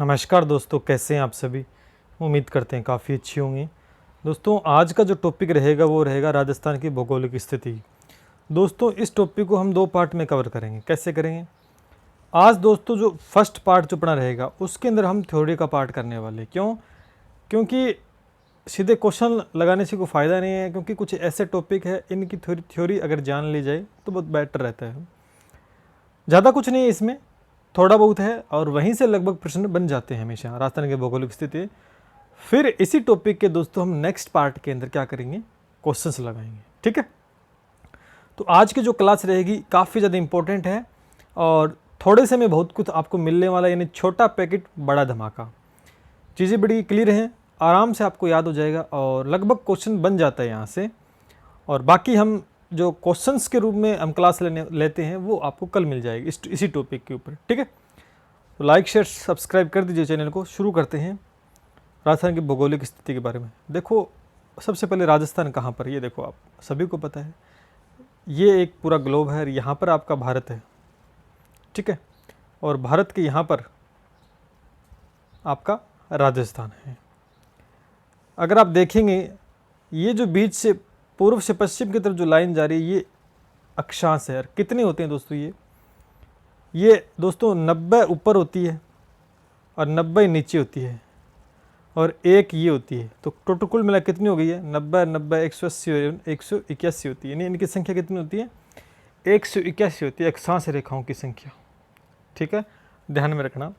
नमस्कार दोस्तों, कैसे हैं आप सभी। उम्मीद करते हैं काफ़ी अच्छी होंगी। दोस्तों, आज का जो टॉपिक रहेगा वो रहेगा राजस्थान की भौगोलिक स्थिति। दोस्तों, इस टॉपिक को हम दो पार्ट में कवर करेंगे। कैसे करेंगे? आज दोस्तों जो फर्स्ट पार्ट जो पढ़ा रहेगा उसके अंदर हम थ्योरी का पार्ट करने वाले। क्यों? क्योंकि सीधे क्वेश्चन लगाने से कोई फ़ायदा नहीं है, क्योंकि कुछ ऐसे टॉपिक है इनकी थ्योरी अगर जान ली जाए तो बहुत बेटर रहता है। ज़्यादा कुछ नहीं है इसमें, थोड़ा बहुत है और वहीं से लगभग प्रश्न बन जाते हैं हमेशा राजस्थान की भौगोलिक स्थिति। फिर इसी टॉपिक के दोस्तों हम नेक्स्ट पार्ट के अंदर क्या करेंगे, क्वेश्चंस लगाएंगे। ठीक है, तो आज की जो क्लास रहेगी काफ़ी ज़्यादा इंपॉर्टेंट है और थोड़े से में बहुत कुछ आपको मिलने वाला, यानी छोटा पैकेट बड़ा धमाका। चीज़ें बड़ी क्लियर हैं, आराम से आपको याद हो जाएगा और लगभग क्वेश्चन बन जाता है यहाँ से। और बाकी हम जो क्वेश्चंस के रूप में हम क्लास लेते हैं वो आपको कल मिल जाएगी इसी टॉपिक के ऊपर। ठीक है, तो लाइक शेयर सब्सक्राइब कर दीजिए चैनल को। शुरू करते हैं राजस्थान की भौगोलिक स्थिति के बारे में। देखो, सबसे पहले राजस्थान कहाँ पर, ये देखो आप सभी को पता है, ये एक पूरा ग्लोब है। यहाँ पर आपका भारत है, ठीक है, और भारत के यहाँ पर आपका राजस्थान है। अगर आप देखेंगे ये जो बीच से पूर्व से पश्चिम की तरफ जो लाइन जा रही है ये अक्षांश है। कितने होते हैं दोस्तों? ये दोस्तों 90 ऊपर होती है और 90 नीचे होती है और एक ये होती है। तो टोटल कुल मिला कितनी हो गई है? 90 90 180 181 होती है। यानी इनकी संख्या कितनी होती है? 181 होती है अक्षांश रेखाओं की संख्या। ठीक है, ध्यान में रखना।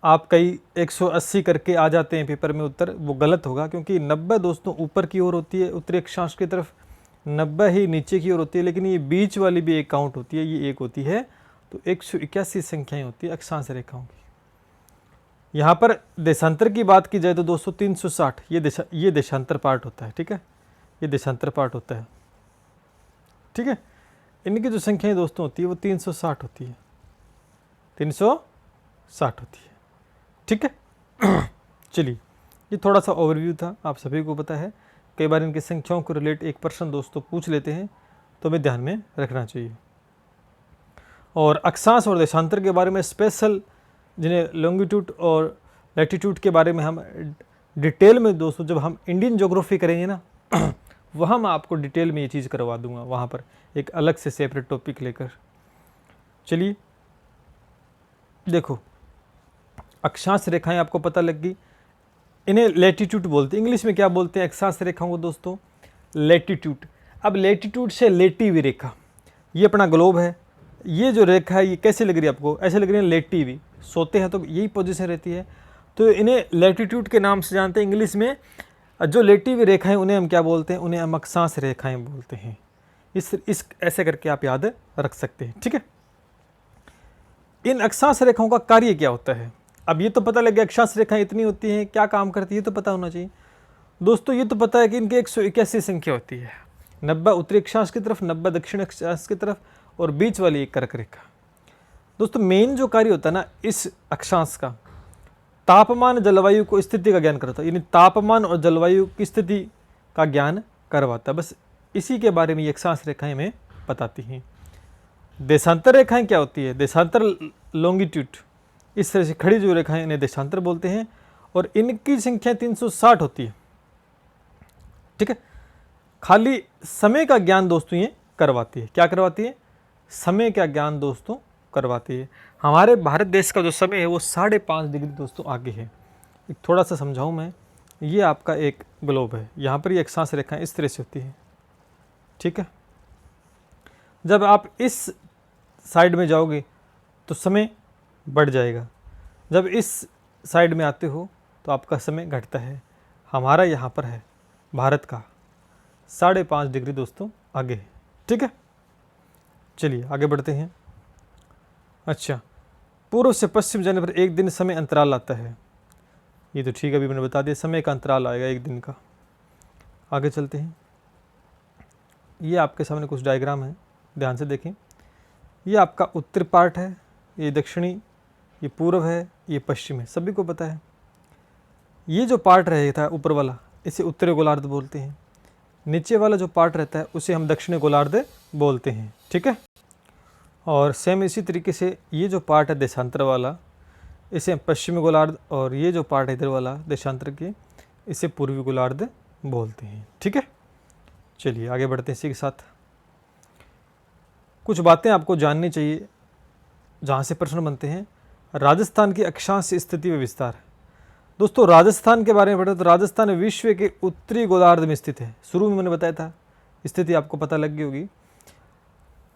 आप कई 180 करके आ जाते हैं पेपर में उत्तर, वो गलत होगा, क्योंकि 90 दोस्तों ऊपर की ओर होती है उत्तरी अक्षांश की तरफ, 90 ही नीचे की ओर होती है। लेकिन ये बीच वाली भी एक काउंट होती है, ये एक होती है। तो 181 संख्याएं होती है अक्षांश रेखाओं की। यहाँ पर देशांतर की बात की जाए तो दोस्तों 360 ये देशांतर पार्ट होता है। ठीक है, ये देशांतर पार्ट होता है। ठीक है, इनकी जो संख्याएं दोस्तों होती है वो 360 होती है, 360 होती है। ठीक है, चलिए, ये थोड़ा सा ओवरव्यू था, आप सभी को पता है। कई बार इनकी संख्याओं को रिलेट एक प्रश्न दोस्तों पूछ लेते हैं, तो हमें ध्यान में रखना चाहिए। और अक्षांश और देशांतर के बारे में स्पेशल, जिन्हें लॉन्गिट्यूड और लैटिट्यूड के बारे में हम डिटेल में दोस्तों जब हम इंडियन ज्योग्राफी करेंगे ना वहाँ मैं आपको डिटेल में ये चीज़ करवा दूंगा, वहाँ पर एक अलग से सेपरेट टॉपिक लेकर। चलिए देखो, अक्षांश रेखाएं आपको पता लग गई, इन्हें लैटिट्यूड बोलते हैं। इंग्लिश में क्या बोलते हैं अक्षांश रेखाओं को दोस्तों? लैटिट्यूड। अब लैटिट्यूड से लेटी हुई रेखा, ये अपना ग्लोब है। ये जो रेखा है ये कैसे लग रही है आपको? ऐसे लग रही है लेटी हुई। सोते हैं तो यही पोजीशन रहती है, तो इन्हें लैटिट्यूड के नाम से जानते हैं। इंग्लिश में जो लेटी हुई रेखाएं उन्हें हम क्या बोलते हैं? उन्हें हम अक्षांश रेखाएं बोलते हैं। इस ऐसे करके आप याद रख सकते हैं। ठीक है, इन अक्षांश रेखाओं का कार्य क्या होता है? अब ये तो पता लग गया अक्षांश रेखाएं इतनी होती हैं, क्या काम करती है तो पता होना चाहिए दोस्तों। ये तो पता है कि इनकी 181 संख्या होती है, 90 उत्तरी अक्षांश की तरफ, 90 दक्षिण अक्षांश की तरफ और बीच वाली एक कर्क रेखा। दोस्तों मेन जो कार्य होता है ना इस अक्षांश का, तापमान जलवायु को स्थिति का ज्ञान करता है, यानी तापमान और जलवायु की स्थिति का ज्ञान करवाता है। बस इसी के बारे में ये अक्षांश रेखाएं हमें बताती हैं। देशांतर रेखाएं क्या होती है? देशांतर लॉन्गिट्यूड, इस तरह से खड़ी जो रेखाएं इन्हें देशांतर बोलते हैं और इनकी संख्या 360 होती है। ठीक है, खाली समय का ज्ञान दोस्तों ये करवाती है। क्या करवाती है? समय का ज्ञान दोस्तों करवाती है। हमारे भारत देश का जो समय है वो 5.5 डिग्री दोस्तों आगे है। एक थोड़ा सा समझाऊं मैं, ये आपका एक ग्लोब है, यहाँ पर ये अक्षांश रेखाएं इस तरह से होती है। ठीक है, जब आप इस साइड में जाओगे तो समय बढ़ जाएगा, जब इस साइड में आते हो तो आपका समय घटता है। हमारा यहाँ पर है भारत का 5.5 डिग्री दोस्तों आगे है। ठीक है, चलिए आगे बढ़ते हैं। अच्छा, पूर्व से पश्चिम जाने पर एक दिन समय अंतराल आता है। ये तो ठीक है, अभी मैंने बता दिया, समय का अंतराल आएगा एक दिन का। आगे चलते हैं। ये आपके सामने कुछ डायग्राम है, ध्यान से देखें। ये आपका उत्तर पार्ट है, ये दक्षिणी, ये पूर्व है, ये पश्चिम है, सभी को पता है। ये जो पार्ट रहता है ऊपर वाला, इसे उत्तरी गोलार्ध बोलते हैं। नीचे वाला जो पार्ट रहता है उसे हम दक्षिणी गोलार्ध बोलते हैं। ठीक है, और सेम इसी तरीके से ये जो पार्ट है देशांतर वाला, इसे पश्चिमी गोलार्ध, और ये जो पार्ट है इधर वाला देशांतर के, इसे पूर्वी गोलार्ध बोलते हैं। ठीक है, चलिए आगे बढ़ते हैं। इसी के साथ कुछ बातें आपको जाननी चाहिए जहाँ से प्रश्न बनते हैं। राजस्थान की अक्षांश स्थिति व विस्तार। दोस्तों राजस्थान के बारे में पढ़े तो राजस्थान विश्व के उत्तरी गोलार्ध में स्थित है। शुरू में मैंने बताया था, स्थिति आपको पता लग गई होगी।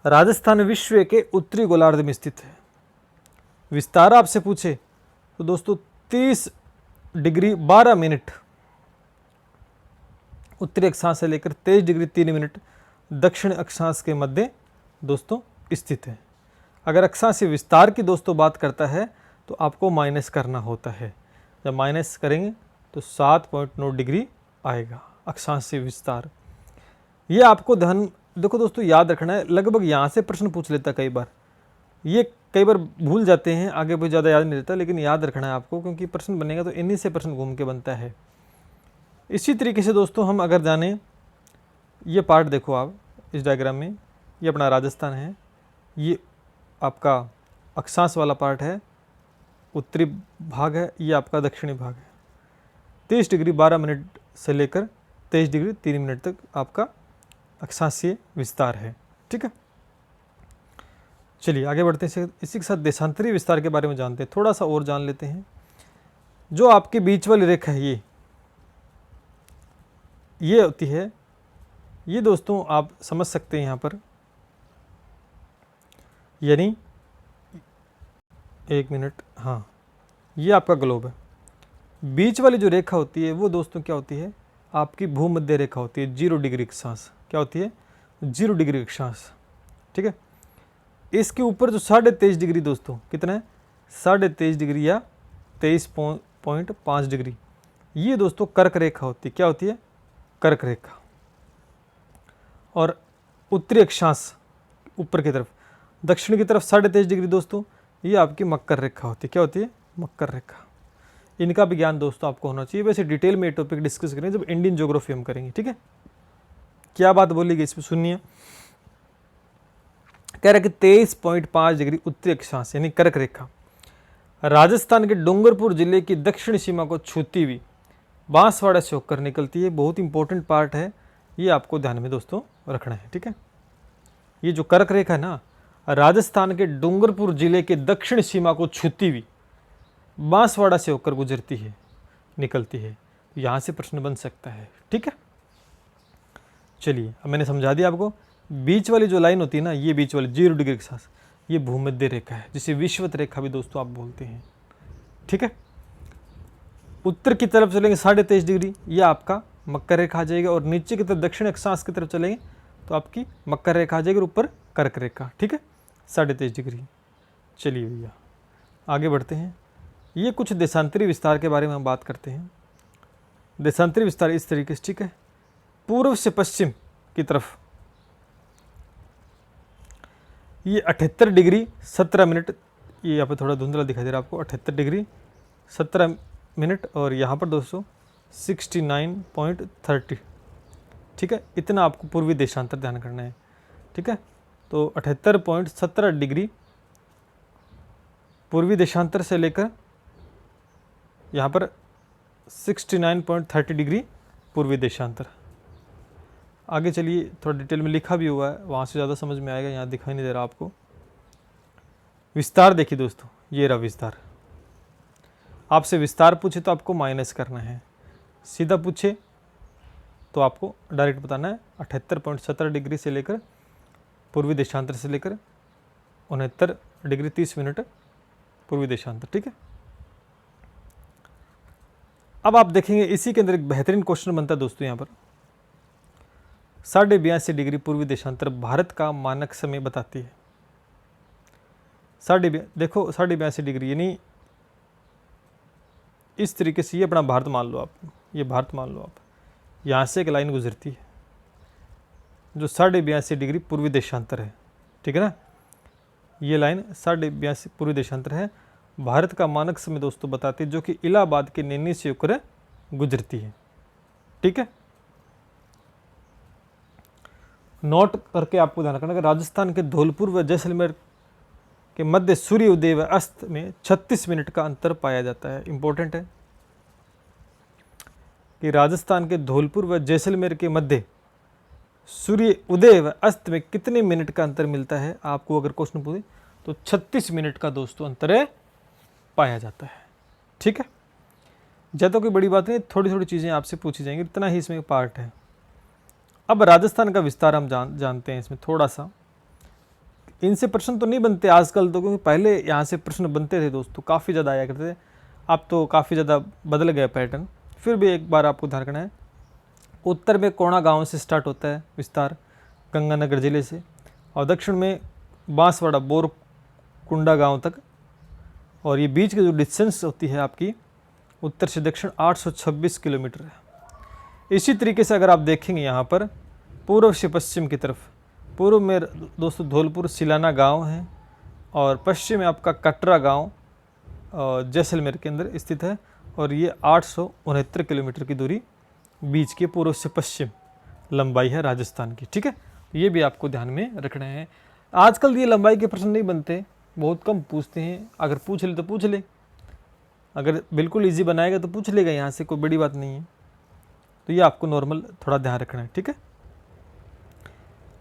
राजस्थान विश्व के उत्तरी गोलार्ध में स्थित है। विस्तार आपसे पूछे तो दोस्तों 30 डिग्री 12 मिनट उत्तरी अक्षांश से लेकर 23 डिग्री 3 मिनट दक्षिण अक्षांश के मध्य दोस्तों स्थित है। अगर अक्षांशीय विस्तार की दोस्तों बात करता है तो आपको माइनस करना होता है। जब माइनस करेंगे तो 7.9 डिग्री आएगा अक्षांशीय विस्तार। ये आपको ध्यान देखो दोस्तों याद रखना है। लगभग यहाँ से प्रश्न पूछ लेता कई बार, ये कई बार भूल जाते हैं, आगे बहुत ज़्यादा याद नहीं रहता, लेकिन याद रखना है आपको, क्योंकि प्रश्न बनेगा तो इन्हीं से प्रश्न घूम के बनता है। इसी तरीके से दोस्तों हम अगर जाने, ये पार्ट देखो आप इस डायग्राम में, ये अपना राजस्थान है, ये आपका अक्षांश वाला पार्ट है, उत्तरी भाग है, ये आपका दक्षिणी भाग है। 23 डिग्री 12 मिनट से लेकर 23 डिग्री 3 मिनट तक आपका अक्षांशीय विस्तार है। ठीक है, चलिए आगे बढ़ते हैं। इसी के साथ देशांतरीय विस्तार के बारे में जानते हैं, थोड़ा सा और जान लेते हैं। जो आपके बीच वाली रेखा है ये होती है, ये दोस्तों आप समझ सकते हैं यहाँ पर, यानी 1 मिनट, हाँ ये आपका ग्लोब है। बीच वाली जो रेखा होती है वो दोस्तों क्या होती है, आपकी भूमध्य रेखा होती है, 0 डिग्री अक्षांश। क्या होती है, 0 डिग्री अक्षांश। ठीक है, इसके ऊपर जो 23.5 डिग्री दोस्तों कितना है, 23.5 डिग्री या 23.5 डिग्री, ये दोस्तों कर्क रेखा होती है। क्या होती है, कर्क रेखा। और उत्तरी अक्षांश ऊपर की तरफ, दक्षिण की तरफ 23.5 डिग्री दोस्तों, ये आपकी मकर रेखा होती है। क्या होती है, मकर रेखा। इनका भी ज्ञान दोस्तों आपको होना चाहिए। वैसे डिटेल में ये टॉपिक डिस्कस करेंगे जब इंडियन ज्योग्राफी हम करेंगे। ठीक है, क्या बात बोली गई इसमें सुनिए। कह रहा है कि 23.5 डिग्री उत्तरी अक्षांश यानी कर्क रेखा राजस्थान के डूंगरपुर जिले की दक्षिण सीमा को छूती हुई बांसवाड़ा से होकर निकलती है। बहुत इंपॉर्टेंट पार्ट है, ये आपको ध्यान में दोस्तों रखना है। ठीक है, ये जो कर्क रेखा है ना, राजस्थान के डूंगरपुर जिले के दक्षिण सीमा को छूती हुई बांसवाड़ा से होकर गुजरती है, निकलती है। तो यहाँ से प्रश्न बन सकता है। ठीक है, चलिए अब मैंने समझा दिया आपको। बीच वाली जो लाइन होती है ना, ये बीच वाली 0 डिग्री के साथ, ये भूमध्य रेखा है, जिसे विषुवत रेखा भी दोस्तों आप बोलते हैं। ठीक है, उत्तर की तरफ चलेंगे 23.5 डिग्री, ये आपका मकर रेखा आ जाएगा, और नीचे की तरफ दक्षिण अक्षांश की तरफ चलेंगे तो आपकी मकर रेखा आ जाएगी, और ऊपर कर्क रेखा। ठीक है, 23.5 डिग्री। चलिए भैया आगे बढ़ते हैं। ये कुछ देशांतरी विस्तार के बारे में हम बात करते हैं। देशांतरी विस्तार इस तरीके से, ठीक है, पूर्व से पश्चिम की तरफ ये 78 डिग्री 17 मिनट, ये यहाँ पे थोड़ा धुंधला दिखाई दे रहा है आपको, 78 डिग्री 17 मिनट, और यहाँ पर दोस्तों 69.30। ठीक है, इतना आपको पूर्वी देशांतर ध्यान करना है। ठीक है, तो 78.17 डिग्री पूर्वी देशांतर से लेकर यहाँ पर 69.30 डिग्री पूर्वी देशांतर। आगे चलिए, थोड़ा डिटेल में लिखा भी हुआ है, वहाँ से ज़्यादा समझ में आएगा, यहाँ दिखाई नहीं दे रहा आपको। विस्तार देखिए दोस्तों, ये रहा विस्तार। आपसे विस्तार पूछे तो आपको माइनस करना है, सीधा पूछे तो आपको डायरेक्ट बताना है। 78.17 डिग्री से लेकर पूर्वी देशांतर से लेकर 69 डिग्री 30 मिनट पूर्वी देशांतर। ठीक है, अब आप देखेंगे इसी के अंदर एक बेहतरीन क्वेश्चन बनता है दोस्तों। यहाँ पर 82.5 डिग्री पूर्वी देशांतर भारत का मानक समय बताती है। देखो 82.5 डिग्री यानी इस तरीके से, ये अपना भारत मान लो आप, ये भारत मान लो आप, यहाँ से एक लाइन गुजरती है जो 82.5 डिग्री पूर्वी देशांतर है। ठीक है ना, ये लाइन 82.5 पूर्वी देशांतर है, भारत का मानक समय दोस्तों बताती है, जो कि इलाहाबाद के नैनी से होकर गुजरती है। ठीक है, नोट करके आपको ध्यान रखना कि राजस्थान के धौलपुर व जैसलमेर कि मध्य सूर्य उदय व अस्त में 36 मिनट का अंतर पाया जाता है। इंपॉर्टेंट है कि राजस्थान के धौलपुर व जैसलमेर के मध्य सूर्य उदय व अस्त में कितने मिनट का अंतर मिलता है। आपको अगर क्वेश्चन पूछे तो 36 मिनट का दोस्तों अंतर पाया जाता है। ठीक है, ज़्यादा कोई बड़ी बात नहीं, थोड़ी थोड़ी चीज़ें आपसे पूछी जाएंगी, इतना ही इसमें पार्ट है। अब राजस्थान का विस्तार हम जानते हैं इसमें थोड़ा सा। इनसे प्रश्न तो नहीं बनते आजकल तो, क्योंकि पहले यहाँ से प्रश्न बनते थे दोस्तों, काफ़ी ज़्यादा आया करते थे। अब तो काफ़ी ज़्यादा बदल गया पैटर्न, फिर भी एक बार आपको ध्यान रखना है। उत्तर में कोणा गांव से स्टार्ट होता है विस्तार, गंगानगर जिले से, और दक्षिण में बांसवाड़ा बोरकुंडा गांव तक, और ये बीच की जो डिस्टेंस होती है आपकी उत्तर से दक्षिण 826 किलोमीटर है। इसी तरीके से अगर आप देखेंगे यहाँ पर पूर्व से पश्चिम की तरफ, पूर्व में दोस्तों धौलपुर सिलाना गांव है, और पश्चिम में आपका कटरा गांव जैसलमेर के अंदर स्थित है, और ये 869 किलोमीटर की दूरी बीच के पूर्व से पश्चिम लंबाई है राजस्थान की। ठीक है, ये भी आपको ध्यान में रखना है। आजकल ये लंबाई के प्रश्न नहीं बनते, बहुत कम पूछते हैं, अगर पूछ ले तो पूछ ले, अगर बिल्कुल इजी बनाएगा तो पूछ लेगा, यहाँ से कोई बड़ी बात नहीं है। तो ये आपको नॉर्मल थोड़ा ध्यान रखना है। ठीक है,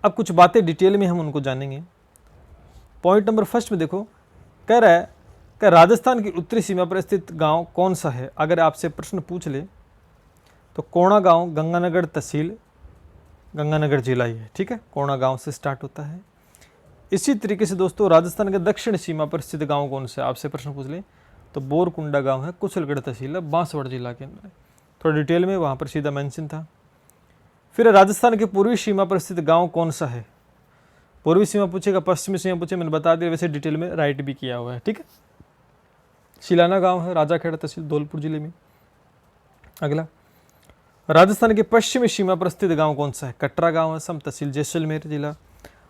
अब कुछ बातें डिटेल में हम उनको जानेंगे। पॉइंट नंबर फर्स्ट में देखो, कह रहा है कि राजस्थान की उत्तरी सीमा पर स्थित गांव कौन सा है। अगर आपसे प्रश्न पूछ ले तो कोणा गांव गंगानगर तहसील, गंगानगर जिला ही है। ठीक है, कोणा गांव से स्टार्ट होता है। इसी तरीके से दोस्तों राजस्थान के दक्षिण सीमा पर स्थित गांव कौन सा है, आपसे प्रश्न पूछ ले तो बोरकुंडा गांव है, कुशलगढ़ तहसील है, बांसवाड़ा जिला के अंदर है। थोड़ा डिटेल में वहाँ पर सीधा मेंशन था। फिर राजस्थान के पूर्वी सीमा पर स्थित गांव कौन सा है। पूर्वी सीमा पूछेगा, पश्चिमी सीमा पूछे, मैंने बता दिया, वैसे डिटेल में राइट भी किया हुआ है। ठीक है, सिलाना गांव है, राजाखेड़ा तहसील, धौलपुर जिले में। अगला, राजस्थान के पश्चिमी सीमा पर स्थित गांव कौन सा है। कटरा गांव है, सम तहसील जैसलमेर जिला।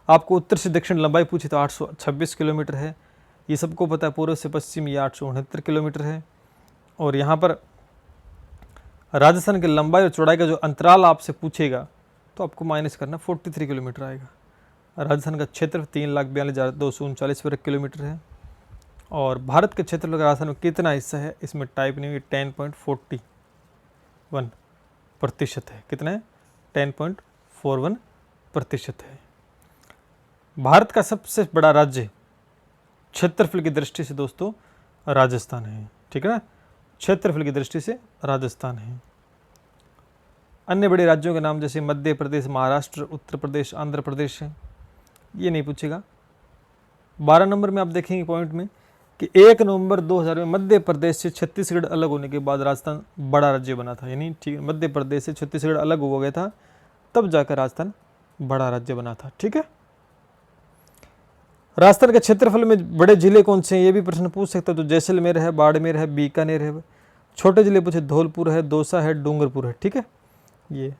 आपको उत्तर से दक्षिण लंबाई पूछी तो 826 किलोमीटर है, ये सबको पता है। पूर्व से पश्चिम ये 869 किलोमीटर है। और यहाँ पर राजस्थान की लंबाई और चौड़ाई का जो अंतराल आपसे पूछेगा तो आपको माइनस करना, 43 किलोमीटर आएगा। राजस्थान का क्षेत्र 3,42,239 वर्ग किलोमीटर है। और भारत के क्षेत्र में राजस्थान में कितना हिस्सा है, इसमें टाइप नहीं हुई, 10.41% है। कितना है, 10.41% है। भारत का सबसे बड़ा राज्य क्षेत्रफल की दृष्टि से दोस्तों राजस्थान है। ठीक है ना, क्षेत्रफल की दृष्टि से राजस्थान है। अन्य बड़े राज्यों के नाम जैसे मध्य प्रदेश, महाराष्ट्र, उत्तर प्रदेश, आंध्र प्रदेश है, ये नहीं पूछेगा। 12 नंबर में आप देखेंगे पॉइंट में कि 1 नवंबर 2000 में मध्य प्रदेश से छत्तीसगढ़ अलग होने के बाद राजस्थान बड़ा राज्य बना था। यानी ठीक है, मध्य प्रदेश से छत्तीसगढ़ अलग हो गया था, तब जाकर राजस्थान बड़ा राज्य बना था। ठीक है, राजस्थान के क्षेत्रफल में बड़े जिले कौन से हैं, ये भी प्रश्न पूछ सकता है। तो जैसलमेर है, बाड़मेर है, बीकानेर है। छोटे जिले पूछे धौलपुर है, दौसा है, डूंगरपुर है। ठीक है, ये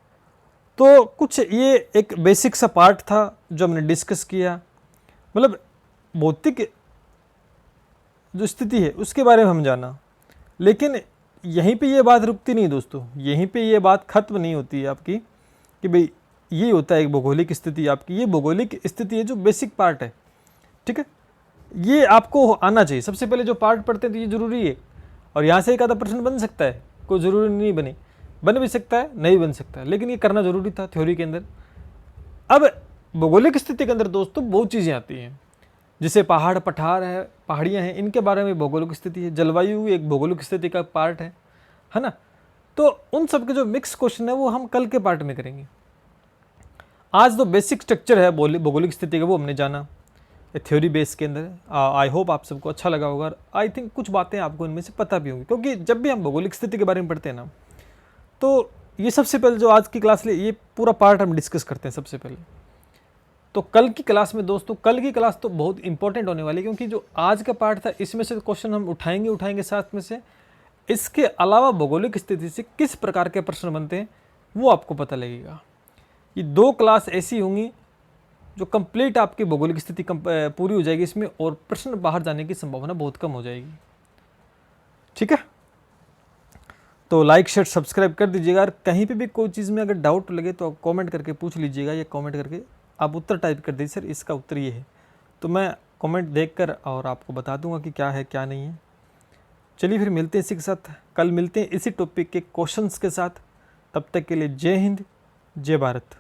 तो कुछ ये एक बेसिक सा पार्ट था जो हमने डिस्कस किया, मतलब भौतिक जो स्थिति है उसके बारे में हम जाना। लेकिन यहीं पे ये बात रुकती नहीं दोस्तों, यहीं पे ये बात खत्म नहीं होती है आपकी कि भाई ये होता है एक भौगोलिक स्थिति आपकी। ये भौगोलिक स्थिति है जो बेसिक पार्ट है। ठीक है, ये आपको आना चाहिए। सबसे पहले जो पार्ट पढ़ते हैं तो ये जरूरी है, और यहाँ से एक आधा प्रश्न बन सकता है, कोई जरूरी नहीं बन भी सकता है, नहीं बन सकता है, लेकिन ये करना जरूरी था थ्योरी के अंदर। अब भौगोलिक स्थिति के अंदर दोस्तों बहुत चीज़ें आती हैं, जैसे पहाड़ पठार है, पहाड़ियाँ हैं, इनके बारे में भौगोलिक स्थिति है। जलवायु एक भौगोलिक स्थिति का पार्ट है ना। तो उन सब के जो मिक्स क्वेश्चन है वो हम कल के पार्ट में करेंगे। आज तो बेसिक स्ट्रक्चर है भौगोलिक स्थिति का, वो हमने जाना थ्योरी बेस के अंदर। आई होप आप सबको अच्छा लगा होगा। आई थिंक कुछ बातें आपको इनमें से पता भी होंगी, क्योंकि जब भी हम भौगोलिक स्थिति के बारे में पढ़ते हैं ना, तो ये सबसे पहले जो आज की क्लास ले ये पूरा पार्ट हम डिस्कस करते हैं सबसे पहले। तो कल की क्लास में दोस्तों, कल की क्लास तो बहुत इंपॉर्टेंट होने वाली है, क्योंकि जो आज का पार्ट था इसमें से क्वेश्चन हम उठाएंगे साथ में से। इसके अलावा भौगोलिक स्थिति से किस प्रकार के प्रश्न बनते हैं वो आपको पता लगेगा। ये 2 क्लास ऐसी होंगी जो कंप्लीट आपकी भौगोलिक स्थिति पूरी हो जाएगी इसमें, और प्रश्न बाहर जाने की संभावना बहुत कम हो जाएगी। ठीक है, तो लाइक शेयर सब्सक्राइब कर दीजिएगा। और कहीं पे भी कोई चीज़ में अगर डाउट लगे तो आप कमेंट करके पूछ लीजिएगा, या कमेंट करके आप उत्तर टाइप कर दीजिए, सर इसका उत्तर ये है, तो मैं कमेंट देखकर और आपको बता दूंगा कि क्या है क्या नहीं है। चलिए फिर मिलते हैं इसी के साथ, कल मिलते हैं इसी टॉपिक के क्वेश्चंस के साथ। तब तक के लिए जय हिंद, जय भारत।